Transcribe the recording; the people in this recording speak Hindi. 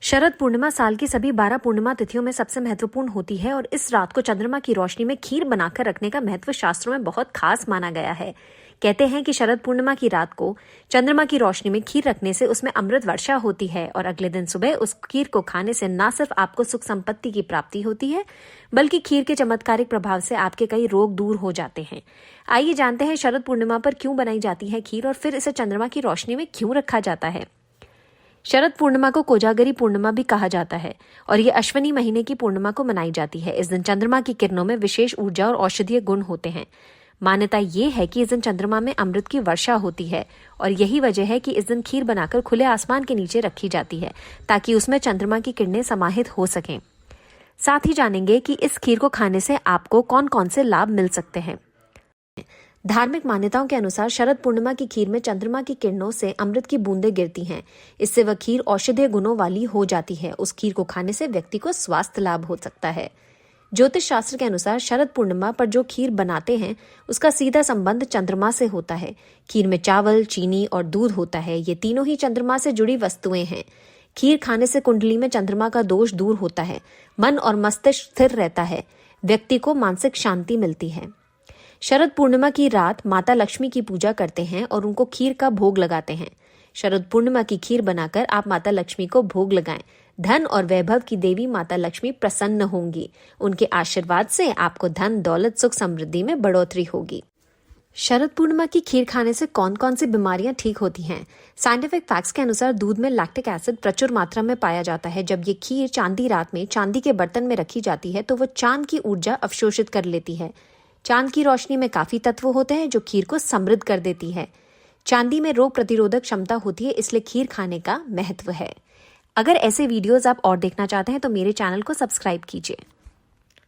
शरद पूर्णिमा साल की सभी 12 पूर्णिमा तिथियों में सबसे महत्वपूर्ण होती है और इस रात को चंद्रमा की रोशनी में खीर बनाकर रखने का महत्व शास्त्रों में बहुत खास माना गया है। कहते हैं कि शरद पूर्णिमा की रात को चंद्रमा की रोशनी में खीर रखने से उसमें अमृत वर्षा होती है और अगले दिन सुबह उस खीर को खाने से न सिर्फ आपको सुख संपत्ति की प्राप्ति होती है, बल्कि खीर के चमत्कारिक प्रभाव से आपके कई रोग दूर हो जाते हैं। आइए जानते हैं शरद पूर्णिमा पर क्यों बनाई जाती है खीर और फिर इसे चंद्रमा की रोशनी में क्यों रखा जाता है। शरद पूर्णिमा को कोजागरी पूर्णिमा भी कहा जाता है और ये अश्विनी महीने की पूर्णिमा को मनाई जाती है। इस दिन चंद्रमा की किरणों में विशेष ऊर्जा और औषधीय गुण होते हैं। मान्यता ये है कि इस दिन चंद्रमा में अमृत की वर्षा होती है और यही वजह है कि इस दिन खीर बनाकर खुले आसमान के नीचे रखी जाती है ताकि उसमें चंद्रमा की किरणें समाहित हो सकें। साथ ही जानेंगे कि इस खीर को खाने से आपको कौन कौन से लाभ मिल सकते हैं। धार्मिक मान्यताओं के अनुसार शरद पूर्णिमा की खीर में चंद्रमा की किरणों से अमृत की बूंदें गिरती हैं। इससे वह खीर औषधीय गुणों वाली हो जाती है। उस खीर को खाने से व्यक्ति को स्वास्थ्य लाभ हो सकता है। ज्योतिष शास्त्र के अनुसार शरद पूर्णिमा पर जो खीर बनाते हैं उसका सीधा संबंध चंद्रमा से होता है। खीर में चावल, चीनी और दूध होता है। ये तीनों ही चंद्रमा से जुड़ी वस्तुएं हैं। खीर खाने से कुंडली में चंद्रमा का दोष दूर होता है, मन और मस्तिष्क स्थिर रहता है, व्यक्ति को मानसिक शांति मिलती है। शरद पूर्णिमा की रात माता लक्ष्मी की पूजा करते हैं और उनको खीर का भोग लगाते हैं। शरद पूर्णिमा की खीर बनाकर आप माता लक्ष्मी को भोग लगाएं। धन और वैभव की देवी माता लक्ष्मी प्रसन्न होंगी। उनके आशीर्वाद से आपको धन, दौलत, सुख, समृद्धि में बढ़ोतरी होगी। शरद पूर्णिमा की खीर खाने से कौन कौन सी बीमारियां ठीक होती हैं? साइंटिफिक फैक्ट्स के अनुसार दूध में लैक्टिक एसिड प्रचुर मात्रा में पाया जाता है। जब ये खीर चांदी रात में चांदी के बर्तन में रखी जाती है तो वो चांद की ऊर्जा अवशोषित कर लेती है। चांद की रोशनी में काफी तत्व होते हैं जो खीर को समृद्ध कर देती है। चांदी में रोग प्रतिरोधक क्षमता होती है, इसलिए खीर खाने का महत्व है। अगर ऐसे वीडियोस आप और देखना चाहते हैं तो मेरे चैनल को सब्सक्राइब कीजिए।